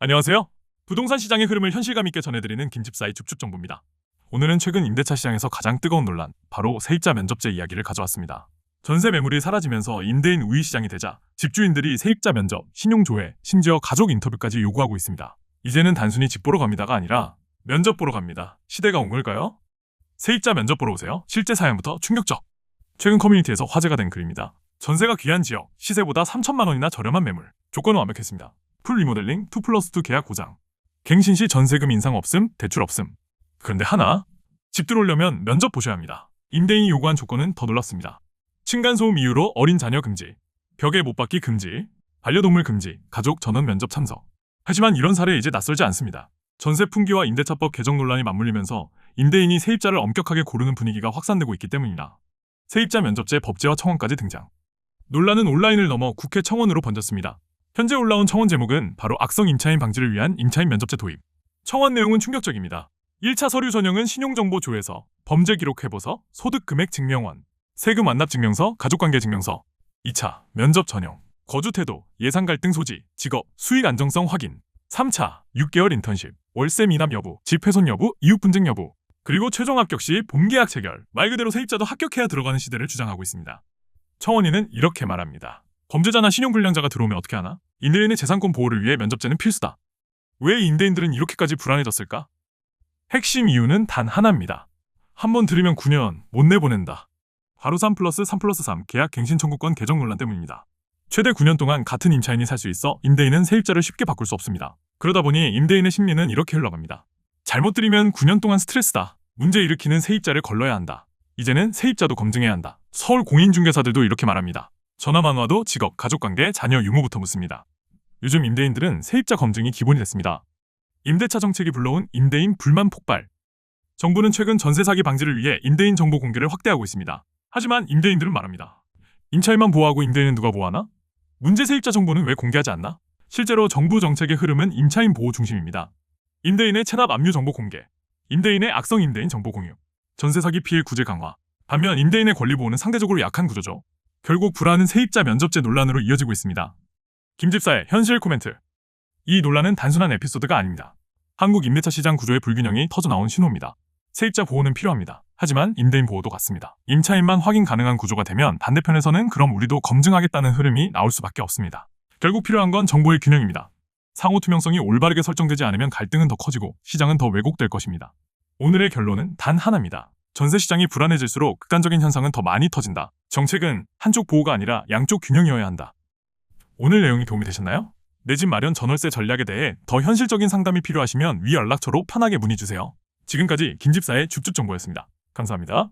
안녕하세요. 부동산 시장의 흐름을 현실감 있게 전해드리는 김집사의 줍줍 정보입니다. 오늘은 최근 임대차 시장에서 가장 뜨거운 논란, 바로 세입자 면접제 이야기를 가져왔습니다. 전세 매물이 사라지면서 임대인 우위 시장이 되자 집주인들이 세입자 면접, 신용 조회, 심지어 가족 인터뷰까지 요구하고 있습니다. 이제는 단순히 집 보러 갑니다가 아니라 면접 보러 갑니다. 시대가 온 걸까요? 세입자 면접 보러 오세요. 실제 사연부터 충격적. 최근 커뮤니티에서 화제가 된 글입니다. 전세가 귀한 지역, 시세보다 3천만 원이나 저렴한 매물. 조건은 완벽했습니다. 풀 리모델링, 2+2 계약 고장. 갱신 시 전세금 인상 없음, 대출 없음. 그런데 하나, 집 들어오려면 면접 보셔야 합니다. 임대인이 요구한 조건은 더 놀랐습니다. 층간소음 이유로 어린 자녀 금지, 벽에 못 박기 금지, 반려동물 금지, 가족 전원 면접 참석. 하지만 이런 사례 이제 낯설지 않습니다. 전세 풍기와 임대차법 개정 논란이 맞물리면서 임대인이 세입자를 엄격하게 고르는 분위기가 확산되고 있기 때문이다. 세입자 면접제 법제화 청원까지 등장. 논란은 온라인을 넘어 국회 청원으로 번졌습니다. 현재 올라온 청원 제목은 바로 악성 임차인 방지를 위한 임차인 면접제 도입. 청원 내용은 충격적입니다. 1차 서류 전형은 신용정보 조회서, 범죄기록회보서, 소득금액 증명원, 세금 완납 증명서, 가족관계 증명서. 2차 면접 전형, 거주태도, 예상 갈등 소지, 직업, 수익 안정성 확인. 3차 6개월 인턴십, 월세 미납 여부, 집 훼손 여부, 이웃 분쟁 여부. 그리고 최종 합격 시 본계약 체결. 말 그대로 세입자도 합격해야 들어가는 시대를 주장하고 있습니다. 청원인은 이렇게 말합니다. 범죄자나 신용불량자가 들어오면 어떻게 하나? 임대인의 재산권 보호를 위해 면접제는 필수다. 왜 임대인들은 이렇게까지 불안해졌을까? 핵심 이유는 단 하나입니다. 한번 들으면 9년 못 내보낸다. 바로 3+3+3 계약 갱신 청구권 개정 논란 때문입니다. 최대 9년 동안 같은 임차인이 살 수 있어 임대인은 세입자를 쉽게 바꿀 수 없습니다. 그러다 보니 임대인의 심리는 이렇게 흘러갑니다. 잘못 들이면 9년 동안 스트레스다. 문제 일으키는 세입자를 걸러야 한다. 이제는 세입자도 검증해야 한다. 서울 공인중개사들도 이렇게 말합니다. 전화만 와도 직업, 가족관계, 자녀 유무부터 묻습니다. 요즘 임대인들은 세입자 검증이 기본이 됐습니다. 임대차 정책이 불러온 임대인 불만 폭발. 정부는 최근 전세 사기 방지를 위해 임대인 정보 공개를 확대하고 있습니다. 하지만 임대인들은 말합니다. 임차인만 보호하고 임대인은 누가 보호하나? 문제 세입자 정보는 왜 공개하지 않나? 실제로 정부 정책의 흐름은 임차인 보호 중심입니다. 임대인의 체납 압류 정보 공개, 임대인의 악성 임대인 정보 공유, 전세 사기 피해 구제 강화. 반면 임대인의 권리 보호는 상대적으로 약한 구조죠. 결국 불안은 세입자 면접제 논란으로 이어지고 있습니다. 김집사의 현실 코멘트. 이 논란은 단순한 에피소드가 아닙니다. 한국 임대차 시장 구조의 불균형이 터져나온 신호입니다. 세입자 보호는 필요합니다. 하지만 임대인 보호도 같습니다. 임차인만 확인 가능한 구조가 되면 반대편에서는 그럼 우리도 검증하겠다는 흐름이 나올 수밖에 없습니다. 결국 필요한 건 정보의 균형입니다. 상호 투명성이 올바르게 설정되지 않으면 갈등은 더 커지고 시장은 더 왜곡될 것입니다. 오늘의 결론은 단 하나입니다. 전세 시장이 불안해질수록 극단적인 현상은 더 많이 터진다. 정책은 한쪽 보호가 아니라 양쪽 균형이어야 한다. 오늘 내용이 도움이 되셨나요? 내 집 마련 전월세 전략에 대해 더 현실적인 상담이 필요하시면 위 연락처로 편하게 문의주세요. 지금까지 김집사의 줍줍 정보였습니다. 감사합니다.